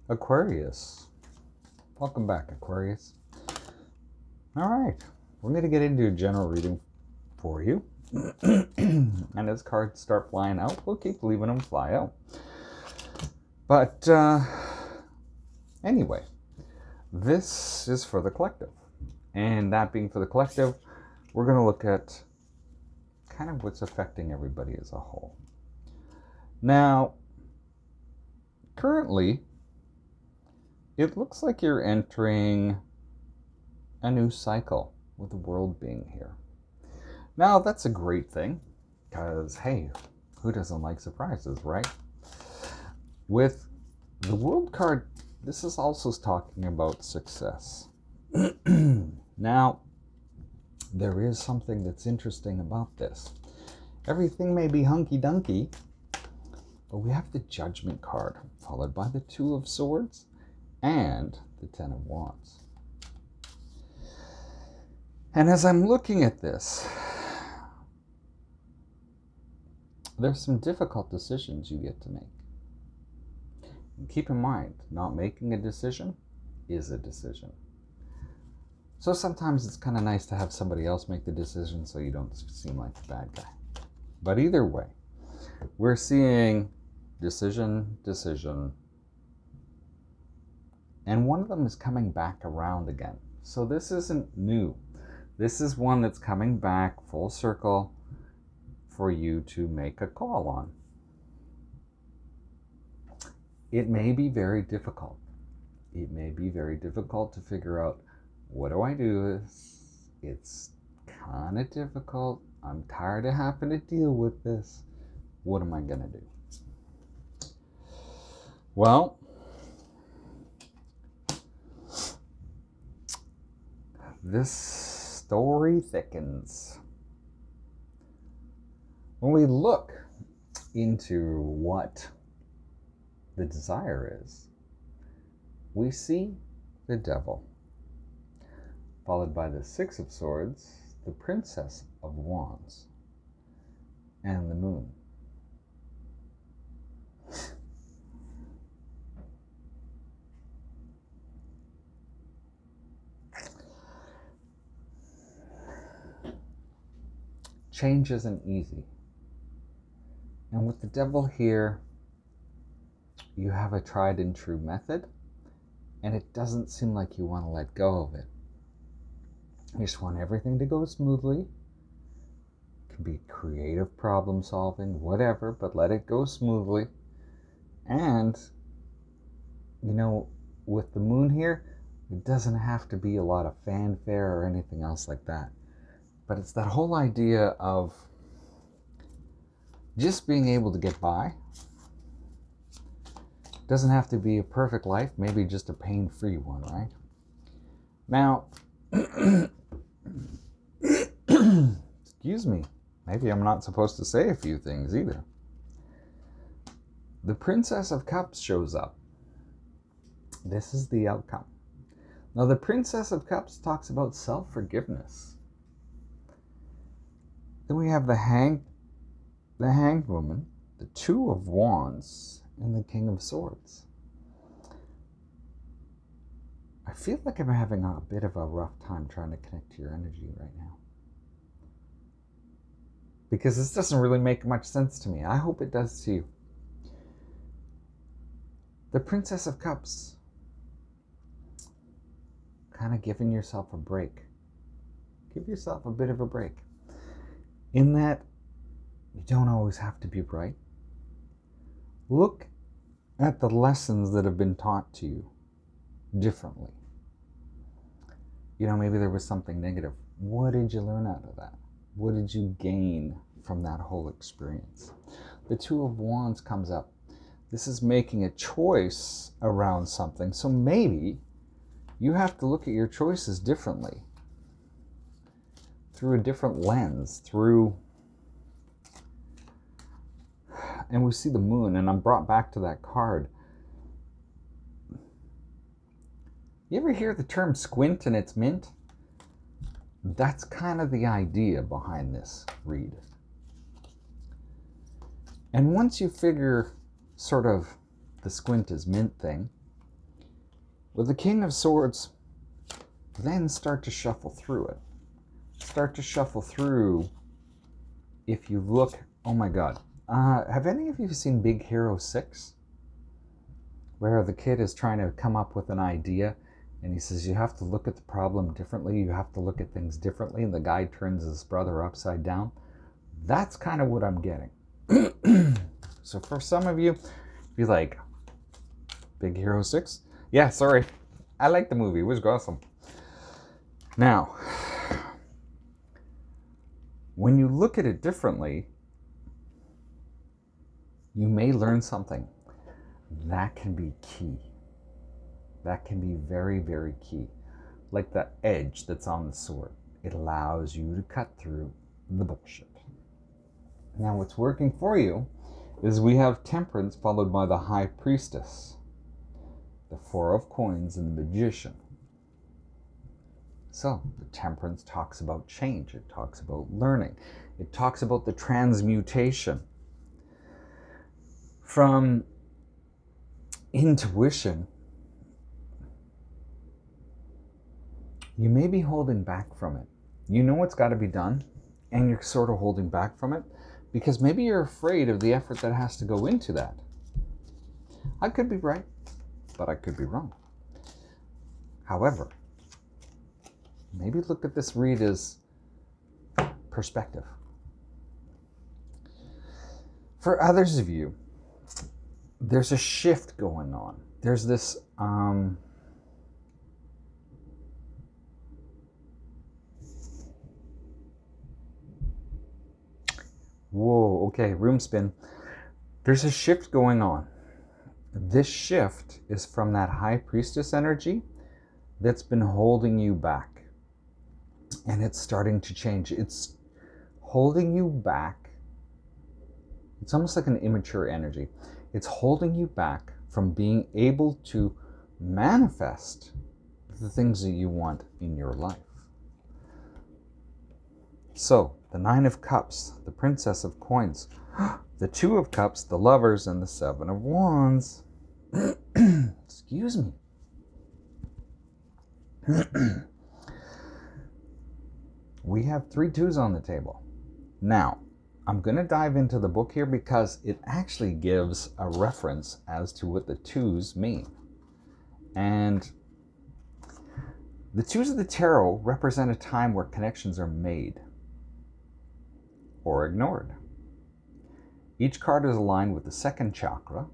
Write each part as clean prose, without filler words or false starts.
Aquarius. Welcome back, Aquarius. All right, we're going to get into a general reading for you. And as cards start flying out, we'll keep leaving them fly out. But anyway, this is for the collective. And that being for the collective, we're going to look at kind of what's affecting everybody as a whole. Now, currently, it looks like you're entering a new cycle with the world being here. Now, that's a great thing because, hey, who doesn't like surprises, right? With the world card, this is also talking about success. Now, there is something that's interesting about this. Everything may be hunky-dunky, but we have the Judgment card, followed by the Two of Swords and the Ten of Wands. And as I'm looking at this, there's some difficult decisions you get to make. And keep in mind, not making a decision is a decision. So sometimes it's kind of nice to have somebody else make the decision so you don't seem like the bad guy. But either way, we're seeing decision, and one of them is coming back around again. So this isn't new. This is one that's coming back full circle for you to make a call on. It may be very difficult. It may be very difficult to figure out, what do I do with this? It's kind of difficult. I'm tired of having to deal with this. What am I going to do? Well, this story thickens. When we look into what the desire is, we see the Devil, followed by the Six of Swords, the Princess of Wands, and the Moon. Change isn't easy. And with the Devil here, you have a tried and true method, and it doesn't seem like you want to let go of it. You just want everything to go smoothly. It can be creative problem solving, whatever, but let it go smoothly. And, you know, with the Moon here, it doesn't have to be a lot of fanfare or anything else like that. But it's that whole idea of just being able to get by. It doesn't have to be a perfect life, maybe just a pain-free one, right? Now, excuse me, maybe I'm not supposed to say a few things either. The Princess of Cups shows up. This is the outcome. Now, the Princess of Cups talks about self-forgiveness. Then we have the Hanged Woman, the Two of Wands, and the King of Swords. I feel like I'm having a bit of a rough time trying to connect to your energy right now, because this doesn't really make much sense to me. I hope it does to you. The Princess of Cups, kind of giving yourself a break. Give yourself a bit of a break. In that, you don't always have to be right. Look at the lessons that have been taught to you differently. You know, maybe there was something negative. What did you learn out of that? What did you gain from that whole experience? The Two of Wands comes up. This is making a choice around something. So maybe you have to look at your choices differently, through a different lens, and we see the Moon, and I'm brought back to that card. You ever hear the term squint and it's mint? That's kind of the idea behind this read. And once you figure sort of the squint is mint thing, With the King of Swords, then start to shuffle through it. Start to shuffle through. If you look, oh my God, have any of you seen Big Hero 6? Where the kid is trying to come up with an idea and he says, you have to look at the problem differently, you have to look at things differently, and the guy turns his brother upside down. That's kind of what I'm getting. So for some of you, be like, Big Hero 6? Yeah, sorry. I like the movie. It was awesome. Now, when you look at it differently, you may learn something. That can be key. That can be very, very key. Like the edge that's on the sword. It allows you to cut through the bullshit. Now, what's working for you is we have Temperance followed by the High Priestess, the Four of Coins, and the Magician. So, the Temperance talks about change. It talks about learning. It talks about the transmutation from intuition. You may be holding back from it. You know what's got to be done, and you're sort of holding back from it because maybe you're afraid of the effort that has to go into that. I could be right, but I could be wrong. However, maybe look at this read as perspective. For others of you, there's a shift going on. There's this whoa, okay, room spin. There's a shift going on. This shift is from that High Priestess energy that's been holding you back. And it's starting to change. It's holding you back. It's almost like an immature energy. It's holding you back from being able to manifest the things that you want in your life. So, the Nine of Cups, the Princess of Coins, the Two of Cups, the Lovers, and the Seven of Wands. Excuse me. We have 3 twos on the table. Now, I'm going to dive into the book here because it actually gives a reference as to what the twos mean. And the twos of the tarot represent a time where connections are made or ignored. Each card is aligned with the second chakra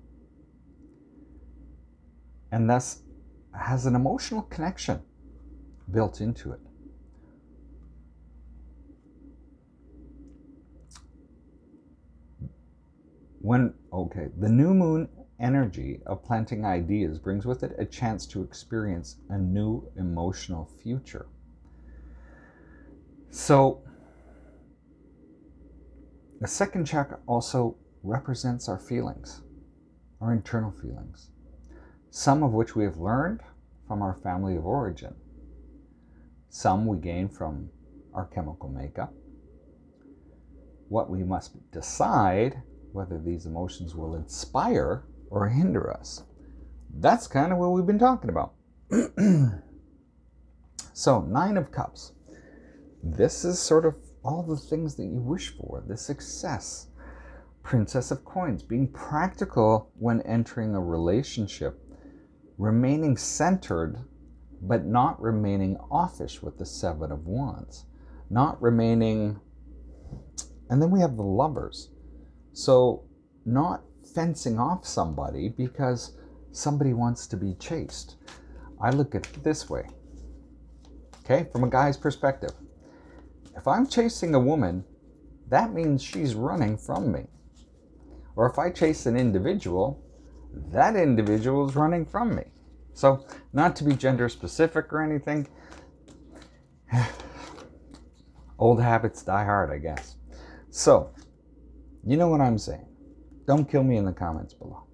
and thus has an emotional connection built into it. The new moon energy of planting ideas brings with it a chance to experience a new emotional future. So, the second chakra also represents our feelings, our internal feelings, some of which we have learned from our family of origin. Some we gain from our chemical makeup. What we must decide whether these emotions will inspire or hinder us. That's kind of what we've been talking about. So, Nine of Cups. This is sort of all the things that you wish for, the success. Princess of Coins, being practical when entering a relationship, remaining centered, but not remaining offish with the Seven of Wands. Not remaining, and then we have the Lovers. So, not fencing off somebody because somebody wants to be chased. I look at it this way, okay, from a guy's perspective. If I'm chasing a woman, that means she's running from me. Or if I chase an individual, that individual is running from me. So, not to be gender specific or anything, old habits die hard, I guess. So, you know what I'm saying. Don't kill me in the comments below.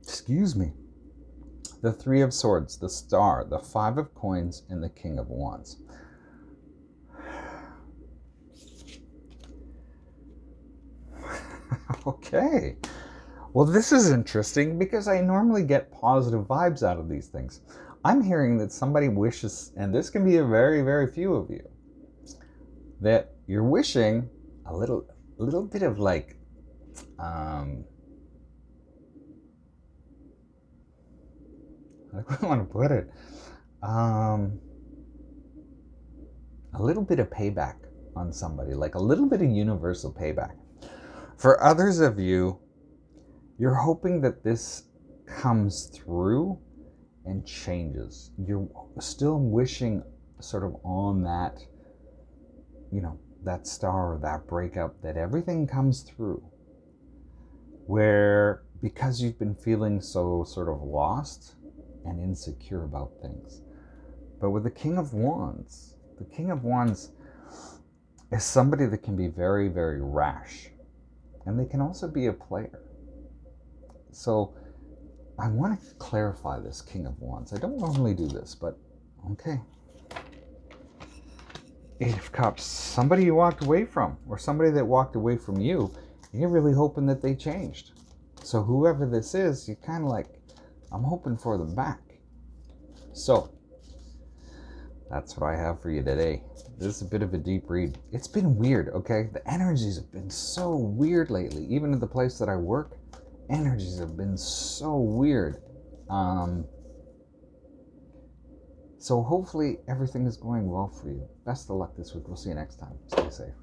Excuse me. The Three of Swords, the Star, the Five of Coins, and the King of Wands. Okay. Well, this is interesting because I normally get positive vibes out of these things. I'm hearing that somebody wishes, and this can be a very, very few of you, that you're wishing a little bit of like, how do I want to put it? Um, a little bit of payback on somebody, like a little bit of universal payback. For others of you, you're hoping that this comes through and changes. You're still wishing sort of on that, that star or that breakup, that everything comes through. Where, because you've been feeling so sort of lost and insecure about things. But with the King of Wands is somebody that can be very, very rash. And they can also be a player. So I want to clarify this King of Wands. I don't normally do this, but okay. Eight of Cups, somebody you walked away from, or somebody that walked away from you, you're really hoping that they changed. So whoever this is, you're kind of like, I'm hoping for them back. So that's what I have for you today. This is a bit of a deep read. It's been weird, okay? The energies have been so weird lately. Even at the place that I work, energies have been so weird. So hopefully everything is going well for you. Best of luck this week. We'll see you next time. Stay safe.